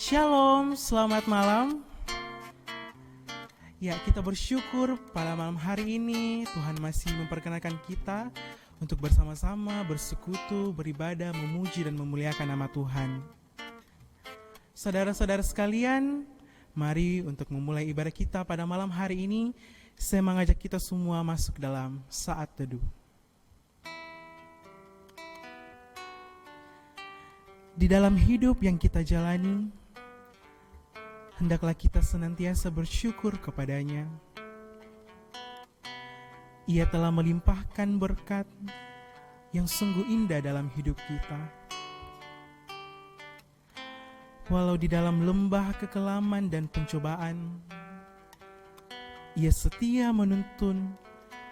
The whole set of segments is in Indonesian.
Shalom, selamat malam. Ya, kita bersyukur pada malam hari ini Tuhan masih memperkenalkan kita untuk bersama-sama bersekutu, beribadah, memuji dan memuliakan nama Tuhan. Saudara-saudara sekalian, mari untuk memulai ibadah kita pada malam hari ini, saya mengajak kita semua masuk dalam saat teduh. Di dalam hidup yang kita jalani, hendaklah kita senantiasa bersyukur kepadanya. Ia telah melimpahkan berkat yang sungguh indah dalam hidup kita. Walau di dalam lembah kekelaman dan pencobaan, Ia setia menuntun,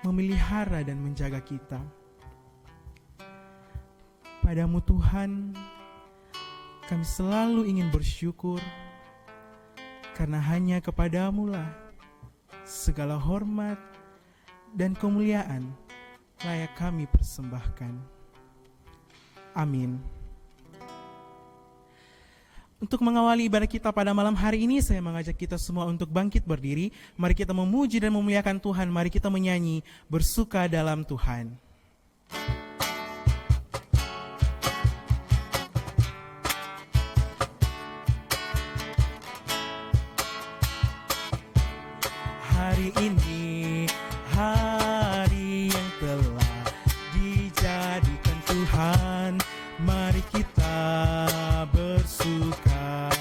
memelihara dan menjaga kita. Padamu Tuhan, kami selalu ingin bersyukur, karena hanya kepadamu-lah segala hormat dan kemuliaan layak kami persembahkan. Amin. Untuk mengawali ibadah kita pada malam hari ini, saya mengajak kita semua untuk bangkit berdiri. Mari kita memuji dan memuliakan Tuhan. Mari kita menyanyi bersuka dalam Tuhan. Hari ini, hari yang telah dijadikan Tuhan, mari kita bersuka.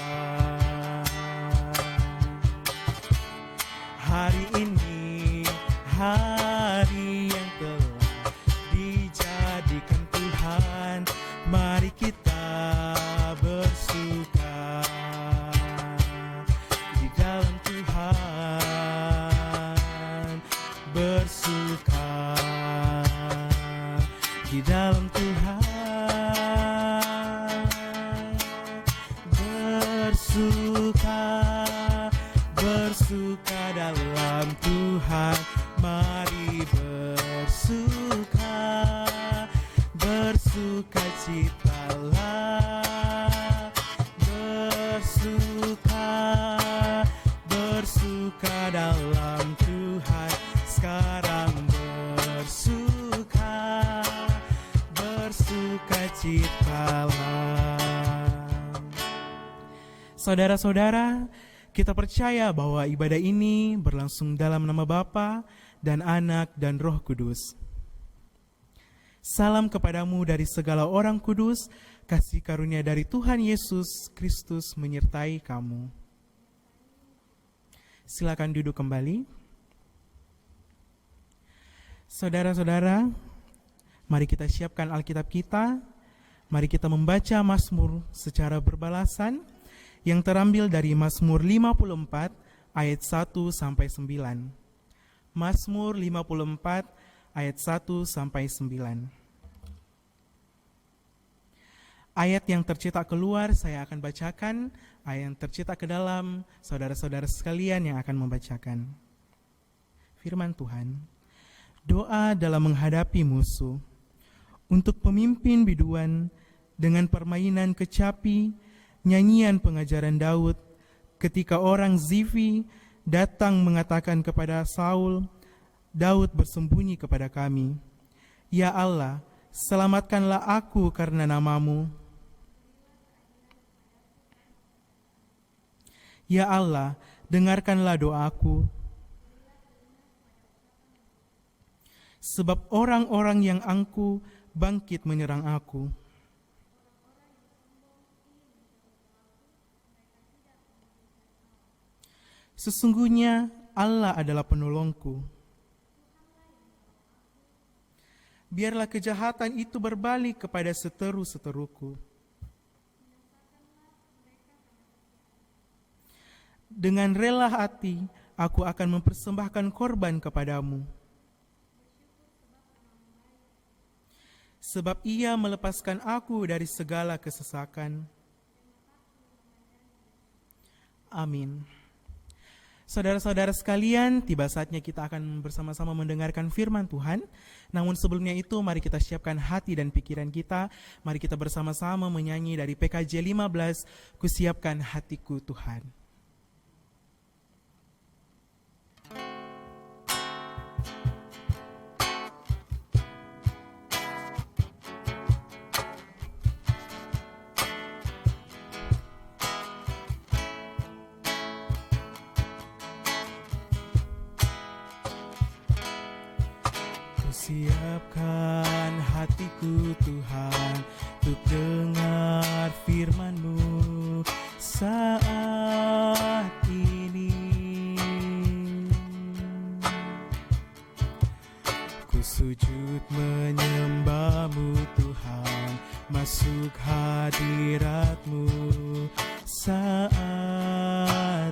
Hari ini, hari yang telah dijadikan Tuhan, mari kita bersuka di dalam Tuhan. Bersuka di dalam Tuhan. Bersuka, bersuka dalam Tuhan. Mari bersuka, bersuka citalah. Bersuka, bersuka dalam Tuhan. Sekarang bersuka, bersuka citalah. Saudara-saudara, kita percaya bahwa ibadah ini berlangsung dalam nama Bapa dan Anak dan Roh Kudus. Salam kepadamu dari segala orang kudus, kasih karunia dari Tuhan Yesus Kristus menyertai kamu. Silakan duduk kembali. Saudara-saudara, mari kita siapkan Alkitab kita. Mari kita membaca Mazmur secara berbalasan yang terambil dari Mazmur 54 ayat 1 sampai 9. Mazmur 54 ayat 1 sampai 9. Ayat yang tercetak keluar saya akan bacakan, ayat yang tercetak ke dalam saudara-saudara sekalian yang akan membacakan. Firman Tuhan. Doa dalam menghadapi musuh. Untuk pemimpin biduan dengan permainan kecapi, nyanyian pengajaran Daud, ketika orang Zifi datang mengatakan kepada Saul, Daud bersembunyi kepada kami. Ya Allah, selamatkanlah aku karena namamu. Ya Allah, dengarkanlah doaku. Sebab orang-orang yang angkuh bangkit menyerang aku. Sesungguhnya Allah adalah penolongku. Biarlah kejahatan itu berbalik kepada seteru-seteruku. Dengan rela hati, aku akan mempersembahkan korban kepadamu. Sebab Ia melepaskan aku dari segala kesesakan. Amin. Saudara-saudara sekalian, tiba saatnya kita akan bersama-sama mendengarkan firman Tuhan. Namun sebelumnya itu, mari kita siapkan hati dan pikiran kita. Mari kita bersama-sama menyanyi dari PKJ 15, Kusiapkan Hatiku Tuhan. Siapkan hatiku Tuhan untuk dengar firman-Mu saat ini. Ku sujud menyembah-Mu Tuhan, masuk hadirat-Mu saat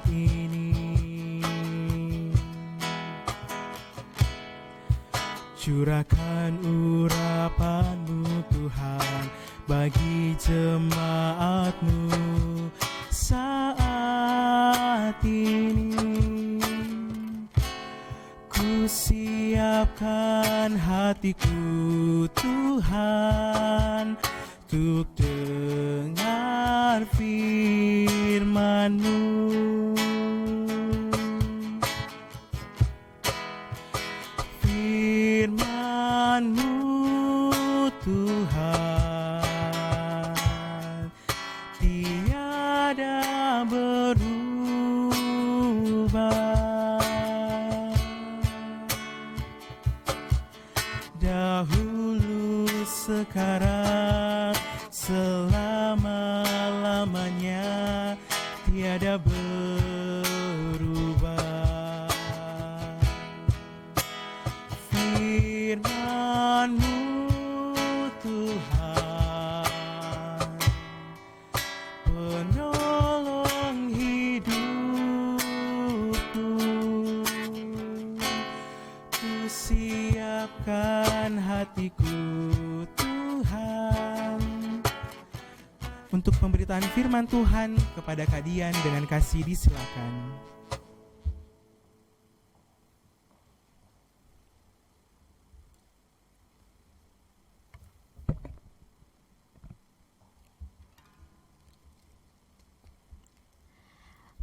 ini. Curahkan urapan-Mu Tuhan bagi jemaat-Mu saat ini. Ku siapkan hatiku Tuhan untuk dengar firman-Mu. Firman-Mu Tuhan tiada berubah, dahulu, sekarang, selama-lamanya tiada berubah. Firman-Mu Tuhan, penolong hidupku. Ku siapkan hatiku Tuhan untuk pemberitaan firman Tuhan kepada kalian. Dengan kasih disilakan.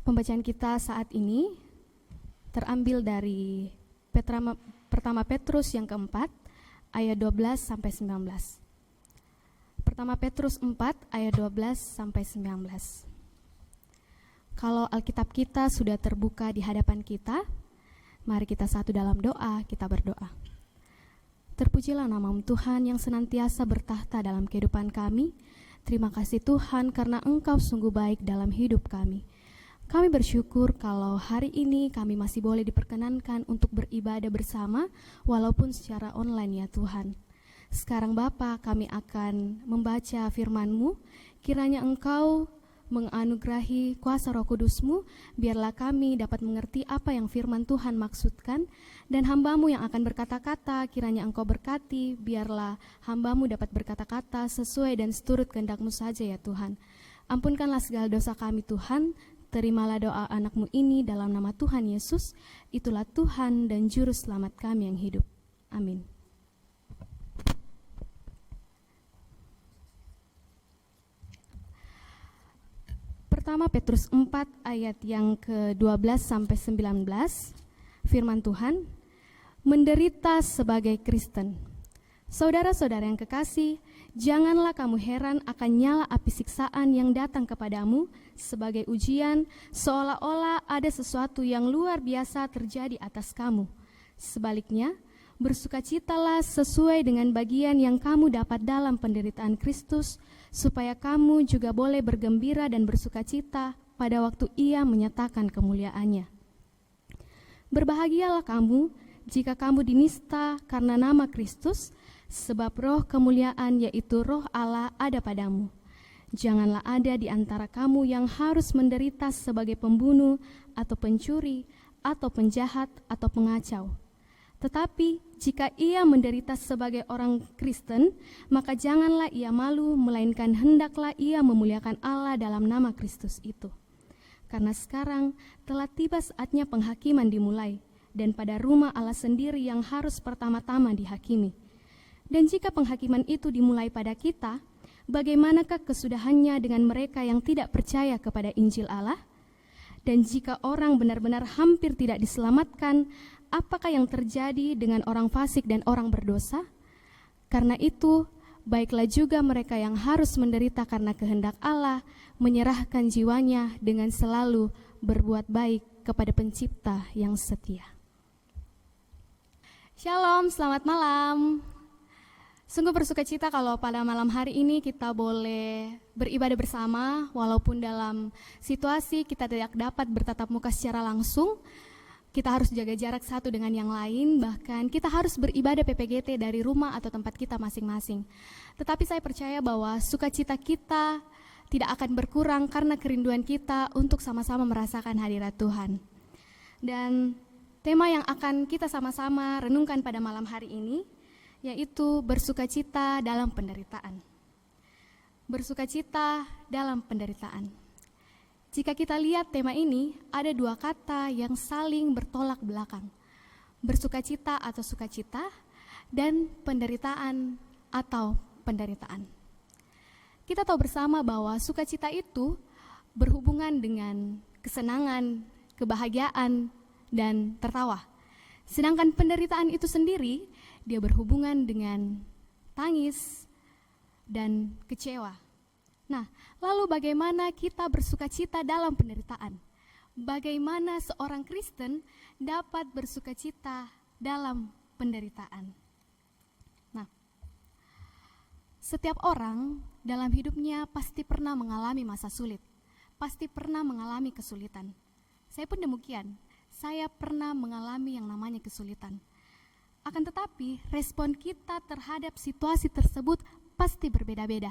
Pembacaan kita saat ini terambil dari pertama Petrus yang keempat, ayat 12 sampai 19. Pertama Petrus 4 ayat 12 sampai 19. Kalau Alkitab kita sudah terbuka di hadapan kita, mari kita satu dalam doa, kita berdoa. Terpujilah nama-Mu Tuhan yang senantiasa bertahta dalam kehidupan kami. Terima kasih Tuhan karena Engkau sungguh baik dalam hidup kami. Kami bersyukur kalau hari ini kami masih boleh diperkenankan untuk beribadah bersama walaupun secara online ya Tuhan. Sekarang Bapa, kami akan membaca firman-Mu. Kiranya Engkau menganugerahi kuasa Roh Kudus-Mu, biarlah kami dapat mengerti apa yang firman Tuhan maksudkan. Dan hamba-Mu yang akan berkata-kata, kiranya Engkau berkati, biarlah hamba-Mu dapat berkata-kata sesuai dan seturut kehendak-Mu saja ya Tuhan. Ampunkanlah segala dosa kami Tuhan. Terimalah doa anak-Mu ini dalam nama Tuhan Yesus. Itulah Tuhan dan Juru Selamat kami yang hidup. Amin. Pertama Petrus 4 ayat yang ke-12 sampai 19. Firman Tuhan, menderita sebagai Kristen. Saudara-saudara yang kekasih, janganlah kamu heran akan nyala api siksaan yang datang kepadamu sebagai ujian, seolah-olah ada sesuatu yang luar biasa terjadi atas kamu. Sebaliknya, bersukacitalah sesuai dengan bagian yang kamu dapat dalam penderitaan Kristus, supaya kamu juga boleh bergembira dan bersukacita pada waktu Ia menyatakan kemuliaannya. Berbahagialah kamu jika kamu dinista karena nama Kristus, sebab roh kemuliaan yaitu roh Allah ada padamu. Janganlah ada di antara kamu yang harus menderita sebagai pembunuh atau pencuri atau penjahat atau pengacau. Tetapi jika ia menderita sebagai orang Kristen, maka janganlah ia malu, melainkan hendaklah ia memuliakan Allah dalam nama Kristus itu. karena sekarang telah tiba saatnya penghakiman dimulai, dan pada rumah Allah sendiri yang harus pertama-tama dihakimi. Dan jika penghakiman itu dimulai pada kita, bagaimanakah kesudahannya dengan mereka yang tidak percaya kepada Injil Allah? Dan jika orang benar-benar hampir tidak diselamatkan, apakah yang terjadi dengan orang fasik dan orang berdosa? Karena itu, baiklah juga mereka yang harus menderita karena kehendak Allah, menyerahkan jiwanya dengan selalu berbuat baik kepada Pencipta yang setia. Shalom, selamat malam. Sungguh bersukacita kalau pada malam hari ini kita boleh beribadah bersama, walaupun dalam situasi kita tidak dapat bertatap muka secara langsung. Kita harus jaga jarak satu dengan yang lain, bahkan kita harus beribadah PPGT dari rumah atau tempat kita masing-masing. Tetapi saya percaya bahwa sukacita kita tidak akan berkurang karena kerinduan kita untuk sama-sama merasakan hadirat Tuhan. Dan tema yang akan kita sama-sama renungkan pada malam hari ini yaitu bersukacita dalam penderitaan. Bersukacita dalam penderitaan. Jika kita lihat tema ini, ada dua kata yang saling bertolak belakang. Bersukacita atau sukacita, dan penderitaan atau penderitaan. Kita tahu bersama bahwa sukacita itu berhubungan dengan kesenangan, kebahagiaan, dan tertawa. Sedangkan penderitaan itu sendiri, dia berhubungan dengan tangis dan kecewa. Nah, lalu bagaimana kita bersukacita dalam penderitaan? Bagaimana seorang Kristen dapat bersukacita dalam penderitaan? Nah, setiap orang dalam hidupnya pasti pernah mengalami masa sulit, pasti pernah mengalami kesulitan. Saya pun demikian. Saya pernah mengalami yang namanya kesulitan. Akan tetapi, respon kita terhadap situasi tersebut pasti berbeda-beda.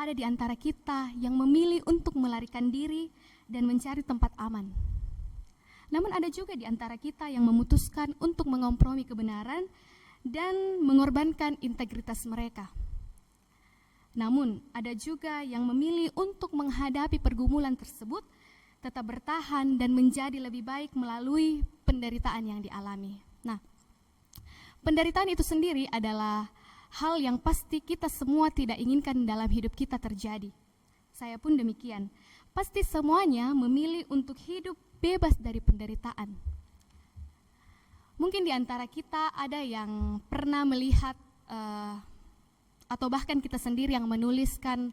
Ada di antara kita yang memilih untuk melarikan diri dan mencari tempat aman. Namun ada juga di antara kita yang memutuskan untuk mengompromi kebenaran dan mengorbankan integritas mereka. Namun ada juga yang memilih untuk menghadapi pergumulan tersebut, tetap bertahan dan menjadi lebih baik melalui penderitaan yang dialami. Nah, penderitaan itu sendiri adalah hal yang pasti kita semua tidak inginkan dalam hidup kita terjadi. Saya pun demikian. Pasti semuanya memilih untuk hidup bebas dari penderitaan. Mungkin di antara kita ada yang pernah melihat atau bahkan kita sendiri yang menuliskan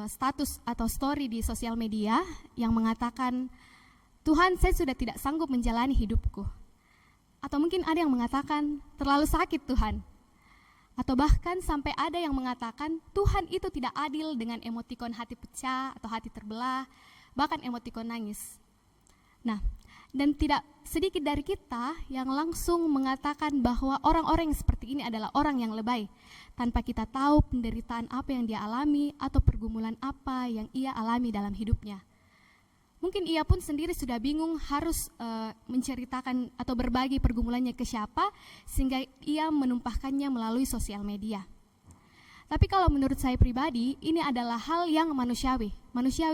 status atau story di sosial media yang mengatakan, Tuhan, saya sudah tidak sanggup menjalani hidupku. Atau mungkin ada yang mengatakan, terlalu sakit Tuhan. Atau bahkan sampai ada yang mengatakan, Tuhan itu tidak adil dengan emotikon hati pecah atau hati terbelah, bahkan emotikon nangis. Nah, dan tidak sedikit dari kita yang langsung mengatakan bahwa orang-orang yang seperti ini adalah orang yang lebay, tanpa kita tahu penderitaan apa yang dia alami atau pergumulan apa yang ia alami dalam hidupnya. Mungkin ia pun sendiri sudah bingung harus menceritakan atau berbagi pergumulannya ke siapa, sehingga ia menumpahkannya melalui sosial media. Tapi kalau menurut saya pribadi, ini adalah hal yang manusiawi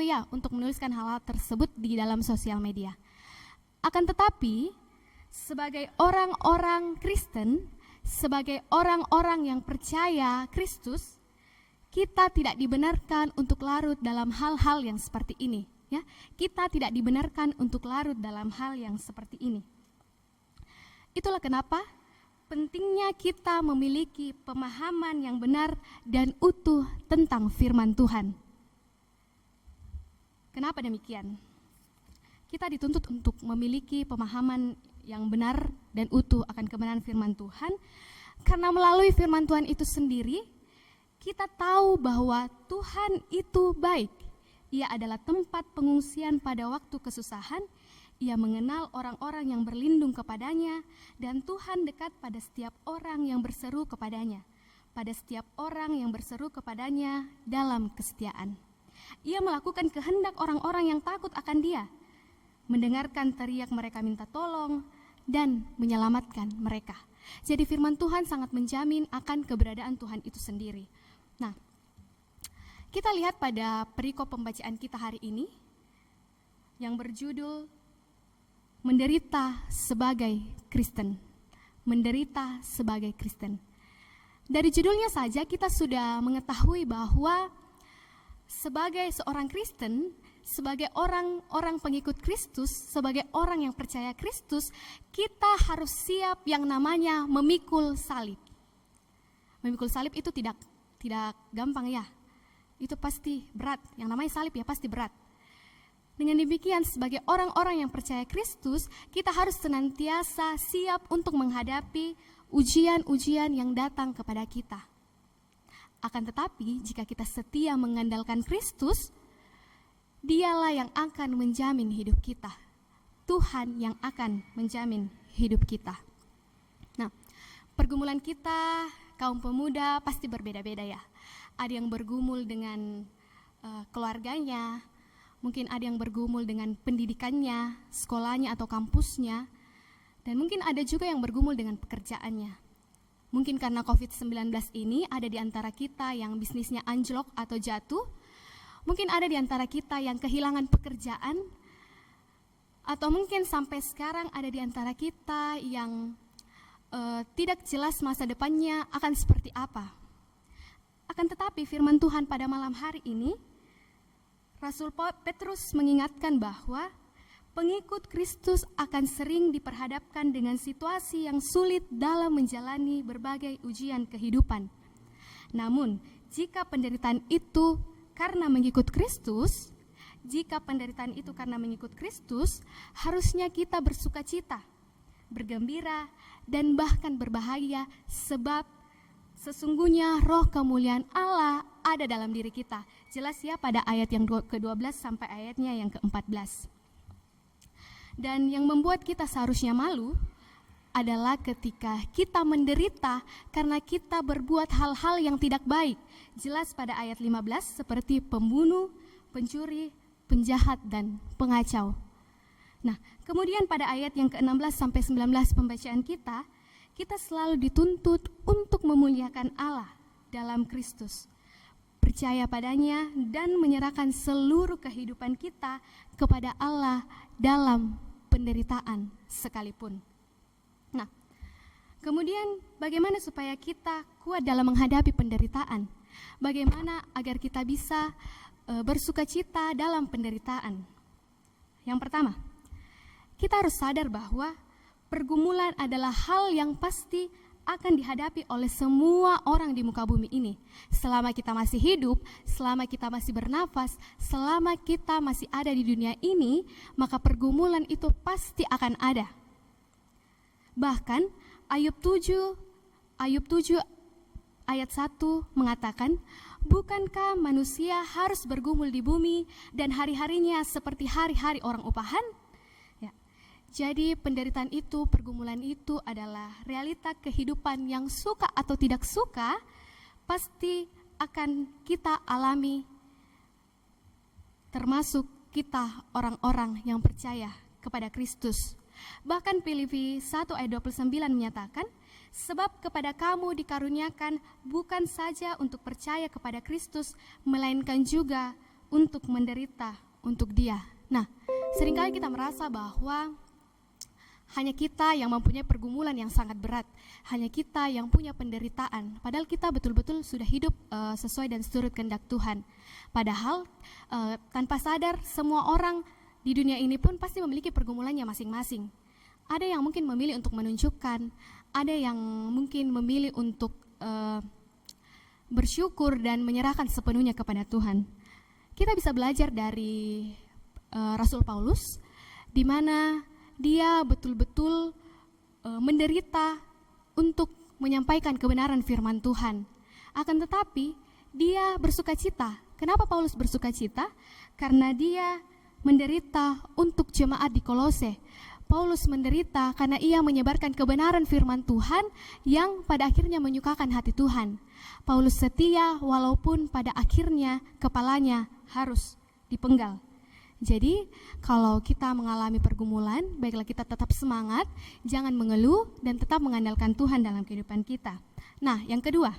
ya, untuk menuliskan hal-hal tersebut di dalam sosial media. Akan tetapi, sebagai orang-orang Kristen, sebagai orang-orang yang percaya Kristus, kita tidak dibenarkan untuk larut dalam hal-hal yang seperti ini. Ya, kita tidak dibenarkan untuk larut dalam hal yang seperti ini. Itulah kenapa pentingnya kita memiliki pemahaman yang benar dan utuh tentang firman Tuhan. Kenapa demikian? Kita dituntut untuk memiliki pemahaman yang benar dan utuh akan kebenaran firman Tuhan, karena melalui firman Tuhan itu sendiri, kita tahu bahwa Tuhan itu baik. Ia adalah tempat pengungsian pada waktu kesusahan. Ia mengenal orang-orang yang berlindung kepadanya, dan Tuhan dekat pada setiap orang yang berseru kepadanya, pada setiap orang yang berseru kepadanya dalam kesetiaan. Ia melakukan kehendak orang-orang yang takut akan Dia, mendengarkan teriak mereka minta tolong, dan menyelamatkan mereka. Jadi firman Tuhan sangat menjamin akan keberadaan Tuhan itu sendiri. Nah, Kita lihat pada perikop pembacaan kita hari ini yang berjudul Menderita sebagai Kristen. Menderita sebagai Kristen. Dari judulnya saja kita sudah mengetahui bahwa sebagai seorang Kristen, sebagai orang pengikut Kristus, sebagai orang yang percaya Kristus, kita harus siap yang namanya memikul salib. Memikul salib itu tidak gampang ya. Itu pasti berat. Yang namanya salib ya pasti berat. Dengan demikian sebagai orang-orang yang percaya Kristus, kita harus senantiasa siap untuk menghadapi ujian-ujian yang datang kepada kita. Akan tetapi jika kita setia mengandalkan Kristus, Dialah yang akan menjamin hidup kita. Tuhan yang akan menjamin hidup kita. Nah, pergumulan kita kaum pemuda pasti berbeda-beda ya. Ada yang bergumul dengan keluarganya, mungkin ada yang bergumul dengan pendidikannya, sekolahnya atau kampusnya, dan mungkin ada juga yang bergumul dengan pekerjaannya. Mungkin karena COVID-19 ini ada di antara kita yang bisnisnya anjlok atau jatuh, mungkin ada di antara kita yang kehilangan pekerjaan, atau mungkin sampai sekarang ada di antara kita yang tidak jelas masa depannya akan seperti apa. Akan tetapi firman Tuhan pada malam hari ini, Rasul Petrus mengingatkan bahwa pengikut Kristus akan sering diperhadapkan dengan situasi yang sulit dalam menjalani berbagai ujian kehidupan. Namun, jika penderitaan itu karena mengikut Kristus, harusnya kita bersukacita, bergembira, dan bahkan berbahagia sebab sesungguhnya roh kemuliaan Allah ada dalam diri kita. Jelas ya pada ayat yang ke-12 sampai ayatnya yang ke-14. Dan yang membuat kita seharusnya malu adalah ketika kita menderita karena kita berbuat hal-hal yang tidak baik. Jelas pada ayat 15 seperti pembunuh, pencuri, penjahat, dan pengacau. Nah, kemudian pada ayat yang ke-16 sampai 19 pembacaan kita selalu dituntut untuk memuliakan Allah dalam Kristus, percaya padanya dan menyerahkan seluruh kehidupan kita kepada Allah dalam penderitaan sekalipun. Nah, kemudian bagaimana supaya kita kuat dalam menghadapi penderitaan? Bagaimana agar kita bisa bersukacita dalam penderitaan? Yang pertama, kita harus sadar bahwa pergumulan adalah hal yang pasti akan dihadapi oleh semua orang di muka bumi ini. Selama kita masih hidup, selama kita masih bernafas, selama kita masih ada di dunia ini, maka pergumulan itu pasti akan ada. Bahkan Ayub 7 ayat 1 mengatakan, bukankah manusia harus bergumul di bumi dan hari-harinya seperti hari-hari orang upahan? Jadi penderitaan itu, pergumulan itu adalah realita kehidupan yang suka atau tidak suka, pasti akan kita alami, termasuk kita orang-orang yang percaya kepada Kristus. Bahkan Filipi 1 ayat 29 menyatakan, sebab kepada kamu dikaruniakan bukan saja untuk percaya kepada Kristus, melainkan juga untuk menderita untuk Dia. Nah, seringkali kita merasa bahwa hanya kita yang mempunyai pergumulan yang sangat berat, hanya kita yang punya penderitaan, padahal kita betul-betul sudah hidup sesuai dan seturut kehendak Tuhan. Padahal tanpa sadar semua orang di dunia ini pun pasti memiliki pergumulannya masing-masing. Ada yang mungkin memilih untuk menunjukkan, ada yang mungkin memilih untuk bersyukur dan menyerahkan sepenuhnya kepada Tuhan. Kita bisa belajar dari Rasul Paulus, di mana dia betul-betul menderita untuk menyampaikan kebenaran firman Tuhan. Akan tetapi dia bersukacita. Kenapa Paulus bersukacita? Karena dia menderita untuk jemaat di Kolose. Paulus menderita karena ia menyebarkan kebenaran firman Tuhan yang pada akhirnya menyukakan hati Tuhan. Paulus setia walaupun pada akhirnya kepalanya harus dipenggal. Jadi kalau kita mengalami pergumulan, baiklah kita tetap semangat, jangan mengeluh, dan tetap mengandalkan Tuhan dalam kehidupan kita. Nah, yang kedua,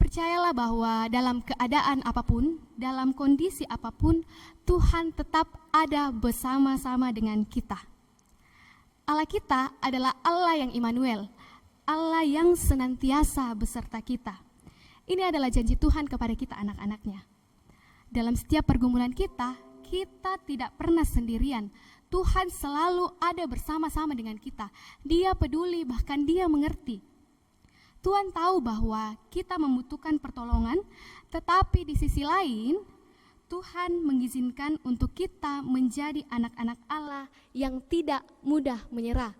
Percayalah bahwa dalam keadaan apapun, dalam kondisi apapun, Tuhan tetap ada bersama-sama dengan kita. Allah kita adalah Allah yang Immanuel, Allah yang senantiasa beserta kita. Ini adalah janji Tuhan kepada kita anak-anaknya. Dalam setiap pergumulan kita tidak pernah sendirian. Tuhan selalu ada bersama-sama dengan kita. Dia peduli, bahkan Dia mengerti. Tuhan tahu bahwa kita membutuhkan pertolongan, tetapi di sisi lain, Tuhan mengizinkan untuk kita menjadi anak-anak Allah yang tidak mudah menyerah.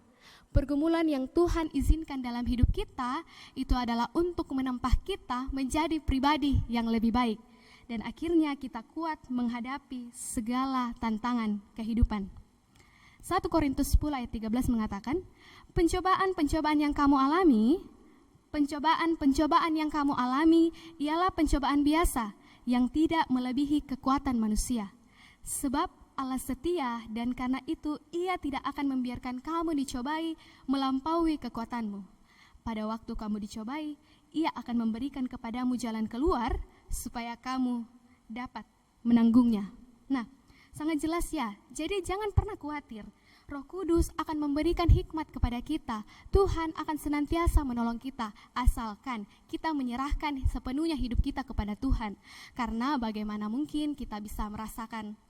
Pergumulan yang Tuhan izinkan dalam hidup kita, itu adalah untuk menempa kita menjadi pribadi yang lebih baik. Dan akhirnya kita kuat menghadapi segala tantangan kehidupan. 1 Korintus 10 ayat 13 mengatakan, pencobaan-pencobaan yang kamu alami ialah pencobaan biasa yang tidak melebihi kekuatan manusia. Sebab Allah setia dan karena itu Ia tidak akan membiarkan kamu dicobai melampaui kekuatanmu. Pada waktu kamu dicobai, Ia akan memberikan kepadamu jalan keluar supaya kamu dapat menanggungnya. Nah, sangat jelas ya. Jadi jangan pernah khawatir. Roh Kudus akan memberikan hikmat kepada kita. Tuhan akan senantiasa menolong kita, asalkan kita menyerahkan sepenuhnya hidup kita kepada Tuhan. Karena bagaimana mungkin kita bisa merasakan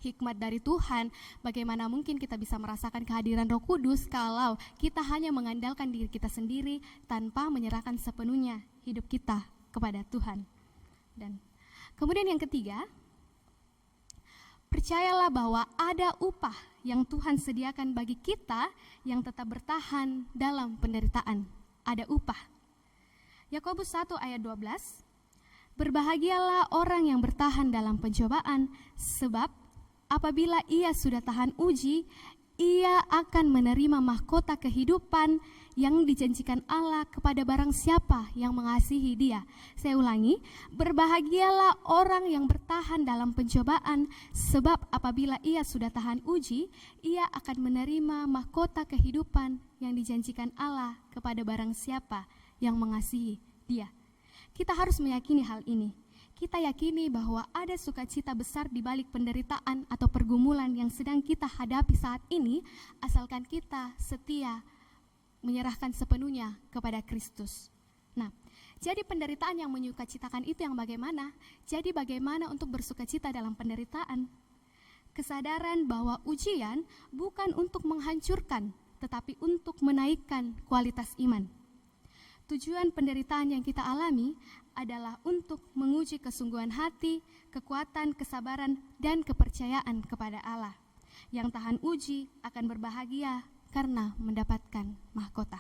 hikmat dari Tuhan, bagaimana mungkin kita bisa merasakan kehadiran Roh Kudus kalau kita hanya mengandalkan diri kita sendiri tanpa menyerahkan sepenuhnya hidup kita kepada Tuhan. Dan kemudian yang ketiga, percayalah bahwa ada upah yang Tuhan sediakan bagi kita yang tetap bertahan dalam penderitaan. Ada upah. Yakobus 1 ayat 12, berbahagialah orang yang bertahan dalam pencobaan, sebab apabila ia sudah tahan uji, ia akan menerima mahkota kehidupan yang dijanjikan Allah kepada barang siapa yang mengasihi Dia. Saya ulangi, berbahagialah orang yang bertahan dalam pencobaan, sebab apabila ia sudah tahan uji, ia akan menerima mahkota kehidupan yang dijanjikan Allah kepada barang siapa yang mengasihi Dia. Kita harus meyakini hal ini. Kita yakini bahwa ada sukacita besar di balik penderitaan atau pergumulan yang sedang kita hadapi saat ini, asalkan kita setia menyerahkan sepenuhnya kepada Kristus. Nah, jadi penderitaan yang menyukacitakan itu yang bagaimana? Jadi bagaimana untuk bersukacita dalam penderitaan? Kesadaran bahwa ujian bukan untuk menghancurkan, tetapi untuk menaikkan kualitas iman. Tujuan penderitaan yang kita alami adalah untuk menguji kesungguhan hati, kekuatan, kesabaran, dan kepercayaan kepada Allah. Yang tahan uji akan berbahagia karena mendapatkan mahkota.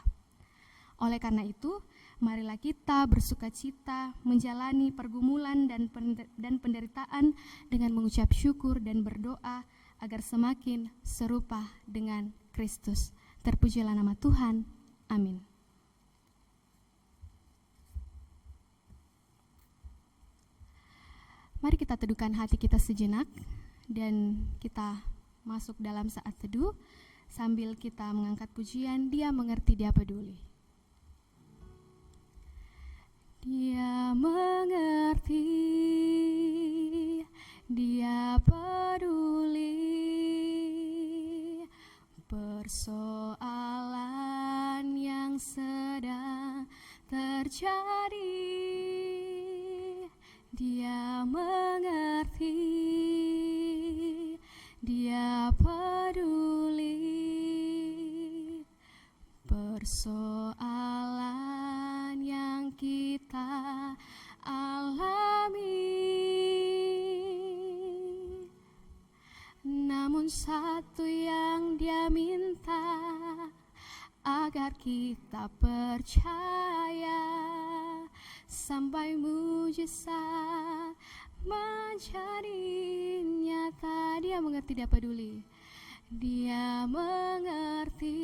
Oleh karena itu, marilah kita bersukacita menjalani pergumulan dan penderitaan dengan mengucap syukur dan berdoa agar semakin serupa dengan Kristus. Terpujilah nama Tuhan. Amin. Mari kita teduhkan hati kita sejenak dan kita masuk dalam saat teduh sambil kita mengangkat pujian, Dia mengerti, Dia peduli. Dia mengerti, Dia peduli persoalan yang sedang terjadi. Dia mengerti, Dia peduli persoalan yang kita alami. Namun satu yang Dia minta, agar kita percaya sampai mujizat menjadi nyata. Dia mengerti, Dia peduli. Dia mengerti,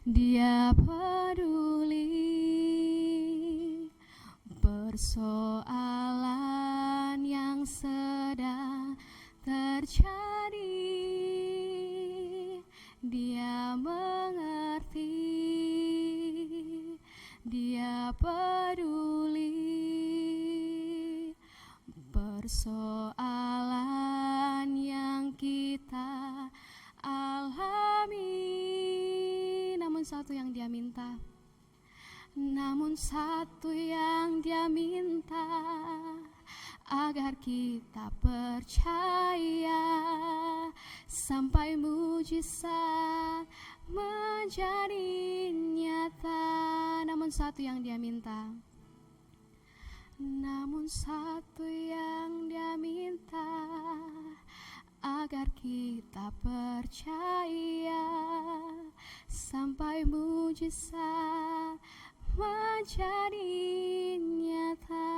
Dia peduli persoalan yang sedang terjadi. Dia mengerti, Dia peduli alami. Namun satu yang Dia minta, namun satu yang Dia minta, agar kita percaya sampai mujizat menjadi nyata. Namun satu yang Dia minta, namun satu yang Dia minta, agar kita percaya sampai mujizat menjadi nyata.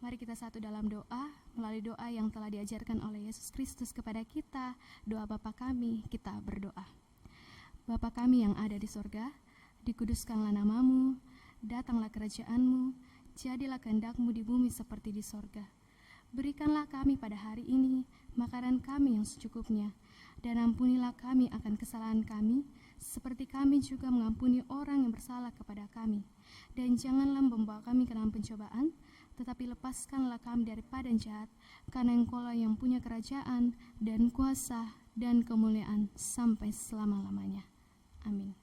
Mari kita satu dalam doa, melalui doa yang telah diajarkan oleh Yesus Kristus kepada kita. Doa Bapa kami, kita berdoa. Bapa kami yang ada di sorga, dikuduskanlah namamu, datanglah kerajaan-Mu, jadilah kehendak-Mu di bumi seperti di sorga. Berikanlah kami pada hari ini makanan kami yang secukupnya, dan ampunilah kami akan kesalahan kami, seperti kami juga mengampuni orang yang bersalah kepada kami. Dan janganlah membawa kami ke dalam pencobaan, tetapi lepaskanlah kami daripada yang jahat, karena Engkau-lah yang punya kerajaan dan kuasa dan kemuliaan sampai selama-lamanya. Amin.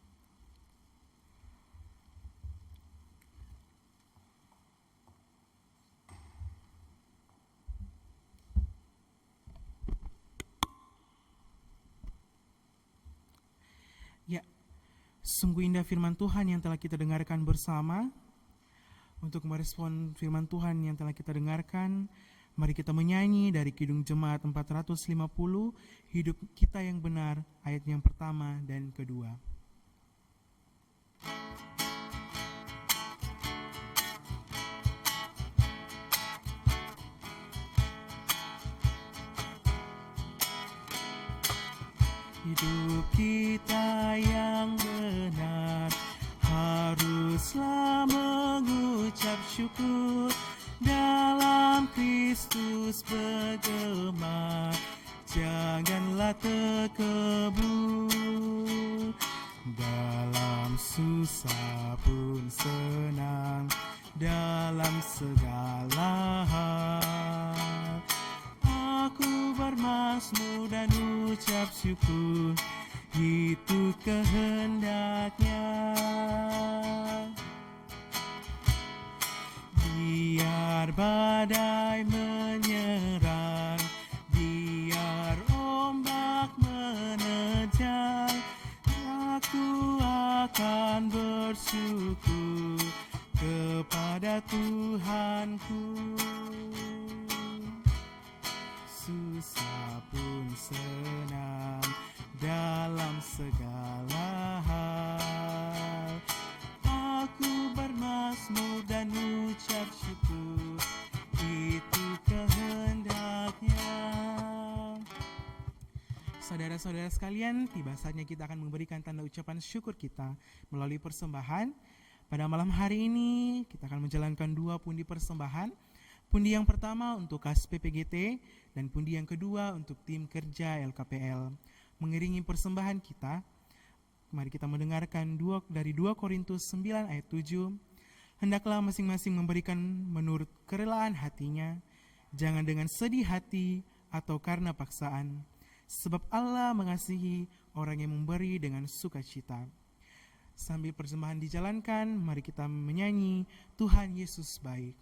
Ya, sungguh indah firman Tuhan yang telah kita dengarkan bersama. Untuk merespon firman Tuhan yang telah kita dengarkan, mari kita menyanyi dari Kidung Jemaat 450, Hidup Kita Yang Benar, ayat yang pertama dan kedua. Hidup kita yang benar haruslah mengucap syukur, dalam Kristus bergema, janganlah terkebur. Dalam susah pun senang, dalam segala hal aku bermazmur dan ucap syukur, itu kehendaknya. Biar badai menyerang, biar ombak menerjang, aku akan bersyukur kepada Tuhanku. Susah pun senang, dalam segala hal aku bermazmur dan ucap syukur, itu kehendaknya. Saudara-saudara sekalian, tiba saatnya kita akan memberikan tanda ucapan syukur kita melalui persembahan. Pada malam hari ini kita akan menjalankan 2 pundi persembahan. Pundi yang pertama untuk KSP PGT dan pundi yang kedua untuk tim kerja LKPL. Mengiringi persembahan kita, mari kita mendengarkan dari 2 Korintus 9 ayat 7. Hendaklah masing-masing memberikan menurut kerelaan hatinya, jangan dengan sedih hati atau karena paksaan, sebab Allah mengasihi orang yang memberi dengan sukacita. Sambil persembahan dijalankan, mari kita menyanyi Tuhan Yesus Baik.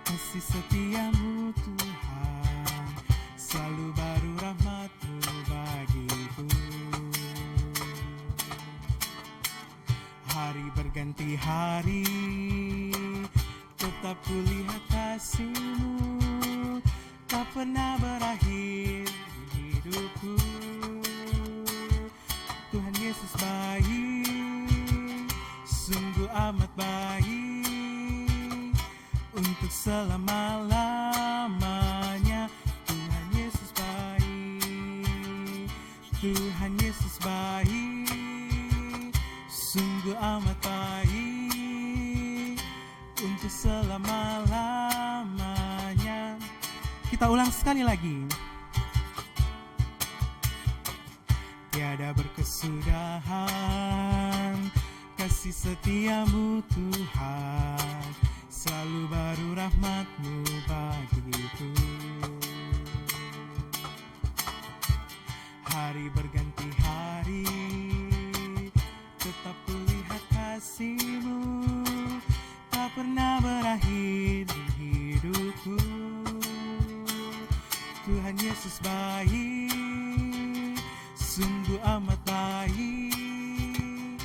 Kasih setiamu Tuhan, selalu baru rahmat-Mu bagiku. Hari berganti hari, tetap kulihat kasih-Mu, tak pernah berakhir di hidupku. Tuhan Yesus baik, sungguh amat baik, untuk selama-lamanya. Tuhan Yesus baik, Tuhan Yesus baik, sungguh amat baik, untuk selama-lamanya. Kita ulang sekali lagi. tiada berkesudahan. Kasih setiamu Tuhan, selalu baru rahmat-Mu bagiku. Hari berganti hari, tetap kulihat kasih-Mu, tak pernah berakhir di hidupku. Tuhan Yesus baik, sungguh amat baik,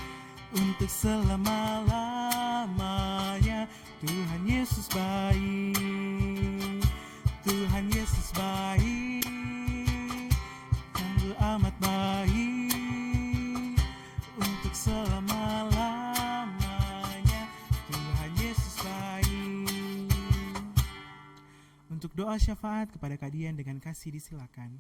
untuk selama-lamanya. Tuhan Yesus baik, Tuhan Yesus baik, sungguh amat baik, untuk selama-lamanya. Tuhan Yesus baik. Untuk doa syafaat kepada Kak Dian dengan kasih disilakan.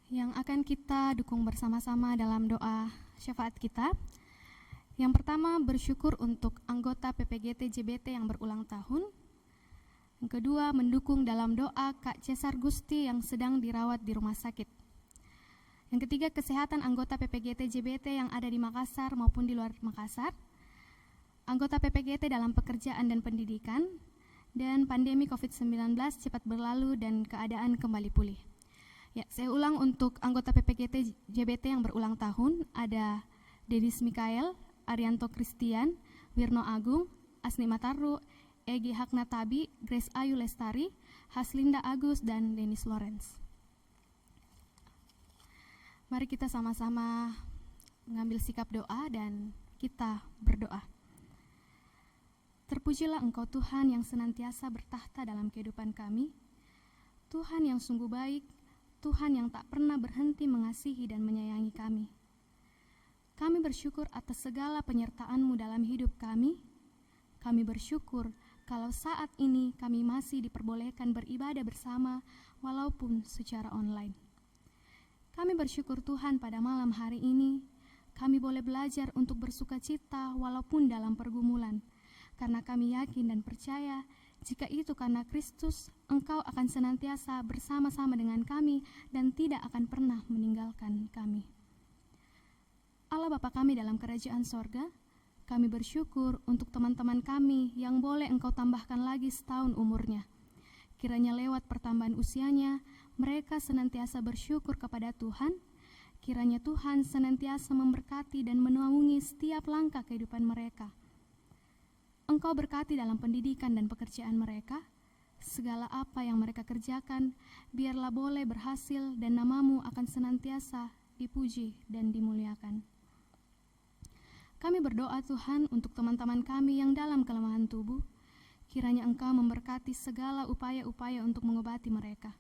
Yang akan kita dukung bersama-sama dalam doa syafaat kita. Yang pertama, bersyukur untuk anggota PPGT JBT yang berulang tahun. Yang kedua, mendukung dalam doa Kak Cesar Gusti yang sedang dirawat di rumah sakit. Yang ketiga, kesehatan anggota PPGT JBT yang ada di Makassar maupun di luar Makassar. Anggota PPGT dalam pekerjaan dan pendidikan. Dan pandemi COVID-19 cepat berlalu dan keadaan kembali pulih. Ya, saya ulang untuk anggota PPGT JBT yang berulang tahun, ada Denis Mikael, Arianto Christian, Wirno Agung, Asni Mataru, Egi Haknatabi, Grace Ayu Lestari, Haslinda Agus, dan Denis Lawrence. Mari kita sama-sama mengambil sikap doa dan kita berdoa. Terpujilah Engkau Tuhan yang senantiasa bertahta dalam kehidupan kami, Tuhan yang sungguh baik, Tuhan yang tak pernah berhenti mengasihi dan menyayangi kami. Kami bersyukur atas segala penyertaan-Mu dalam hidup kami. Kami bersyukur kalau saat ini kami masih diperbolehkan beribadah bersama walaupun secara online. Kami bersyukur Tuhan pada malam hari ini, kami boleh belajar untuk bersuka cita walaupun dalam pergumulan, karena kami yakin dan percaya jika itu karena Kristus, Engkau akan senantiasa bersama-sama dengan kami dan tidak akan pernah meninggalkan kami. Allah Bapa kami dalam kerajaan sorga, kami bersyukur untuk teman-teman kami yang boleh Engkau tambahkan lagi setahun umurnya. Kiranya lewat pertambahan usianya, mereka senantiasa bersyukur kepada Tuhan. Kiranya Tuhan senantiasa memberkati dan menaungi setiap langkah kehidupan mereka. Engkau berkati dalam pendidikan dan pekerjaan mereka, segala apa yang mereka kerjakan, biarlah boleh berhasil dan nama-Mu akan senantiasa dipuji dan dimuliakan. Kami berdoa Tuhan untuk teman-teman kami yang dalam kelemahan tubuh, kiranya Engkau memberkati segala upaya-upaya untuk mengobati mereka.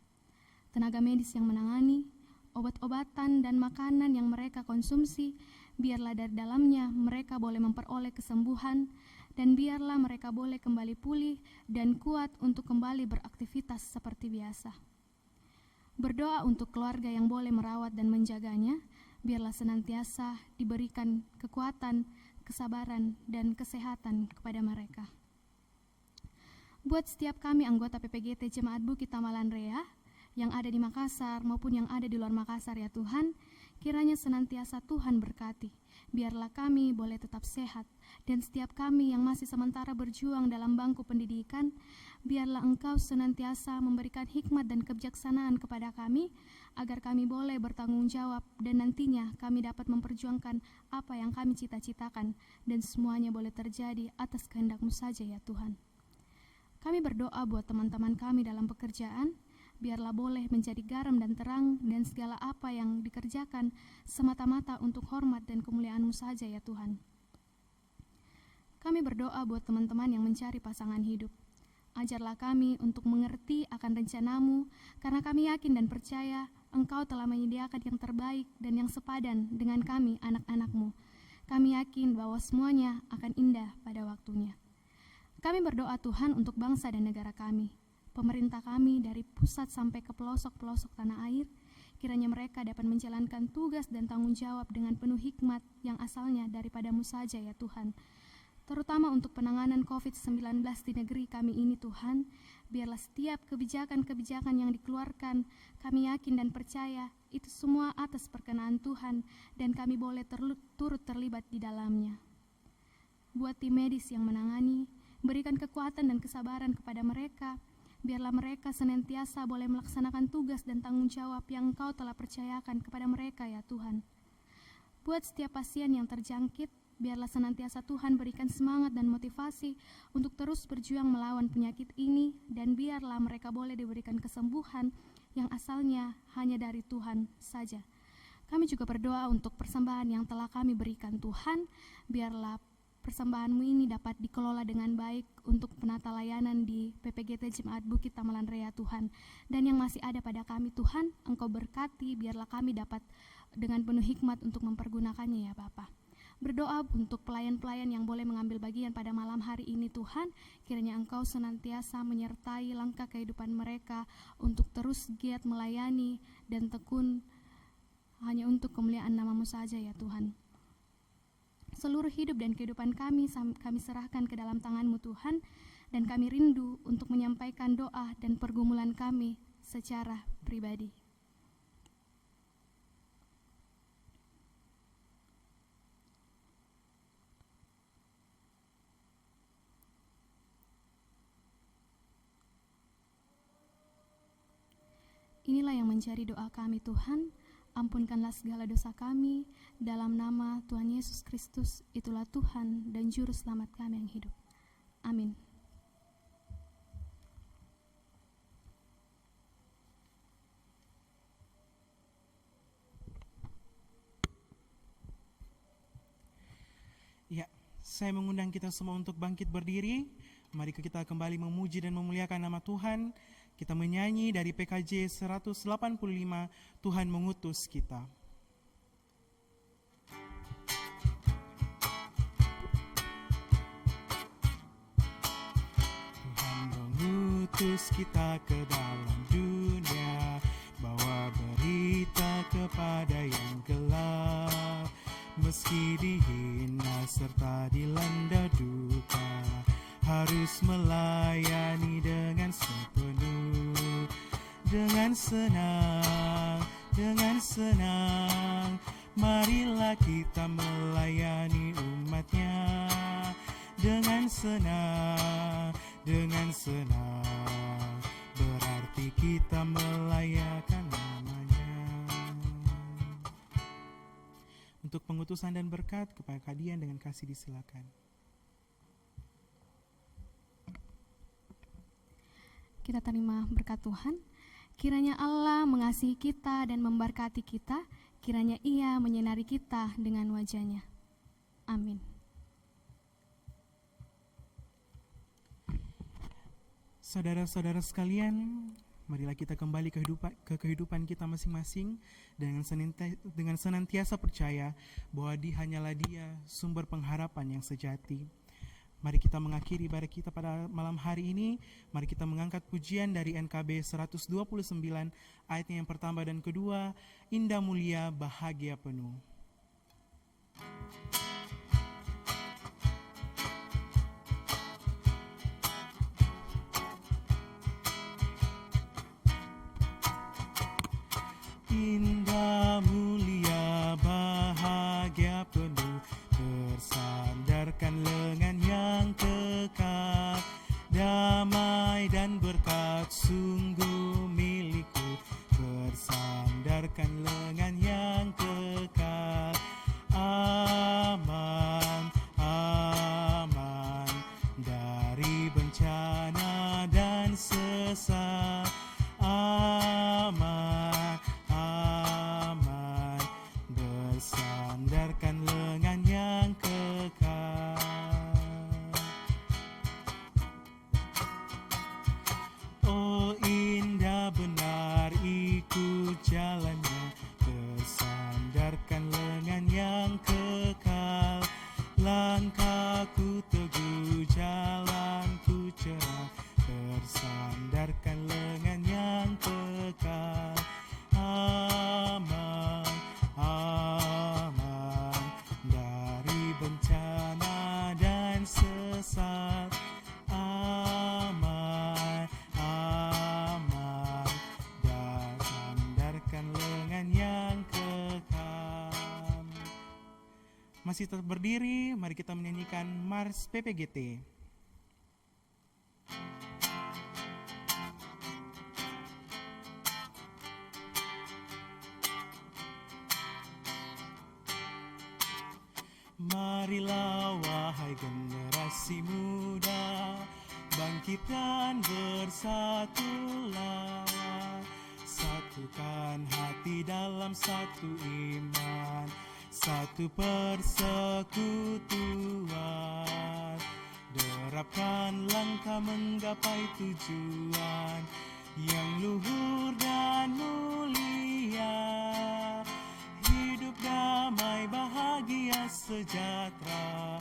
Tenaga medis yang menangani, obat-obatan dan makanan yang mereka konsumsi, biarlah dari dalamnya mereka boleh memperoleh kesembuhan, dan biarlah mereka boleh kembali pulih dan kuat untuk kembali beraktivitas seperti biasa. Berdoa untuk keluarga yang boleh merawat dan menjaganya, biarlah senantiasa diberikan kekuatan, kesabaran, dan kesehatan kepada mereka. Buat setiap kami anggota PPGT Jemaat Bukit Tamalan Rea, yang ada di Makassar maupun yang ada di luar Makassar ya Tuhan, kiranya senantiasa Tuhan berkati. Biarlah kami boleh tetap sehat, dan setiap kami yang masih sementara berjuang dalam bangku pendidikan, biarlah Engkau senantiasa memberikan hikmat dan kebijaksanaan kepada kami, agar kami boleh bertanggung jawab dan nantinya kami dapat memperjuangkan apa yang kami cita-citakan, dan semuanya boleh terjadi atas kehendak-Mu saja ya Tuhan. Kami berdoa buat teman-teman kami dalam pekerjaan, biarlah boleh menjadi garam dan terang dan segala apa yang dikerjakan semata-mata untuk hormat dan kemuliaan-Mu saja ya Tuhan. Kami berdoa buat teman-teman yang mencari pasangan hidup. Ajarlah kami untuk mengerti akan rencana-Mu, karena kami yakin dan percaya Engkau telah menyediakan yang terbaik dan yang sepadan dengan kami anak-anak-Mu. Kami yakin bahwa semuanya akan indah pada waktunya. Kami berdoa Tuhan untuk bangsa dan negara kami. Pemerintah kami dari pusat sampai ke pelosok-pelosok tanah air, kiranya mereka dapat menjalankan tugas dan tanggung jawab dengan penuh hikmat yang asalnya daripada-Mu saja ya Tuhan. terutama untuk penanganan COVID-19 di negeri kami ini Tuhan. Biarlah setiap kebijakan-kebijakan yang dikeluarkan, kami yakin dan percaya itu semua atas perkenaan Tuhan dan kami boleh turut terlibat di dalamnya. Buat tim medis yang menangani, berikan kekuatan dan kesabaran kepada mereka. Biarlah mereka senantiasa boleh melaksanakan tugas dan tanggung jawab yang Engkau telah percayakan kepada mereka ya Tuhan. Buat setiap pasien yang terjangkit, biarlah senantiasa Tuhan berikan semangat dan motivasi untuk terus berjuang melawan penyakit ini, dan biarlah mereka boleh diberikan kesembuhan yang asalnya hanya dari Tuhan saja. Kami juga berdoa untuk persembahan yang telah kami berikan Tuhan, biarlah persembahan-Mu ini dapat dikelola dengan baik untuk penata layanan di PPGT Jemaat Bukit Tamalan Raya Tuhan. Dan yang masih ada pada kami Tuhan, Engkau berkati, biarlah kami dapat dengan penuh hikmat untuk mempergunakannya ya Bapa. Berdoa untuk pelayan-pelayan yang boleh mengambil bagian pada malam hari ini Tuhan, kiranya Engkau senantiasa menyertai langkah kehidupan mereka untuk terus giat melayani dan tekun hanya untuk kemuliaan nama-Mu saja ya Tuhan. Seluruh hidup dan kehidupan kami serahkan ke dalam tangan-Mu Tuhan, dan kami rindu untuk menyampaikan doa dan pergumulan kami secara pribadi. Inilah yang menjadi doa kami Tuhan, ampunkanlah segala dosa kami, dalam nama Tuhan Yesus Kristus, itulah Tuhan dan Juru Selamat kami yang hidup. Amin. Ya, saya mengundang kita semua untuk bangkit berdiri. Mari kita kembali memuji dan memuliakan nama Tuhan. Kita menyanyi dari PKJ 185, Tuhan mengutus kita. Tuhan mengutus kita ke dalam dunia, bawa berita kepada yang gelap. Meski dihina serta dilanda duka, harus melayani dengan sepenuh, dengan senang, marilah kita melayani umatnya. Dengan senang, berarti kita melayakan namanya. Untuk pengutusan dan berkat kepada kalian dengan kasih disilakan. Kita terima berkat Tuhan. Kiranya Allah mengasihi kita dan memberkati kita. Kiranya Ia menyinari kita dengan wajah-Nya. Amin. Saudara-saudara sekalian, marilah kita kembali ke kehidupan kita masing-masing dengan senantiasa percaya bahwa hanyalah Dia sumber pengharapan yang sejati. Mari kita mengakhiri ibadah kita pada malam hari ini. Mari kita mengangkat pujian dari NKB 129 ayatnya yang pertama dan kedua, Indah Mulia Bahagia Penuh. Indah mulia bahagia penuh, bersandarkan lengan yang kekal, damai dan berkat sungguh milikku, bersandarkan lengan yang kekal, aman, aman dari bencana dan sesat, aman, aman masih tetap berdiri, mari kita menyanyikan Mars PPGT. Marilah wahai generasi muda, bangkit dan bersatulah, satukan hati dalam satu iman, satu persekutuan, derapkan langkah menggapai tujuan yang luhur dan mulia, hidup damai bahagia sejahtera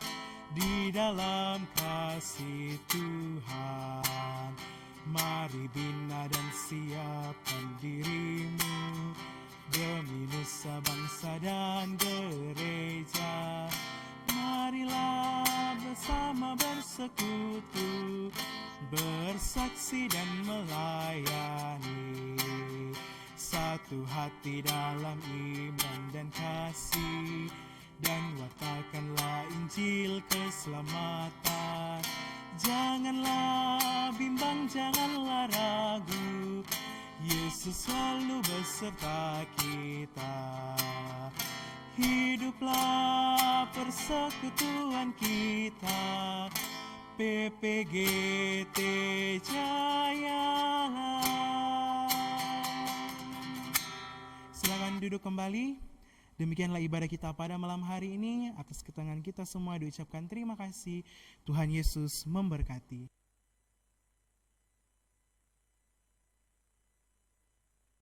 di dalam kasih Tuhan. Mari bina dan siapkan dirimu demi nusa bangsa dan gereja. Marilah bersama bersekutu, bersaksi dan melayani, satu hati dalam iman dan kasih, dan wartakanlah Injil keselamatan. Janganlah bimbang, janganlah ragu, Yesus selalu beserta kita. Hiduplah persekutuan kita, PPGT Jayalah. Silakan duduk kembali. Demikianlah ibadah kita pada malam hari ini. Atas ketenangan kita semua diucapkan terima kasih. Tuhan Yesus memberkati.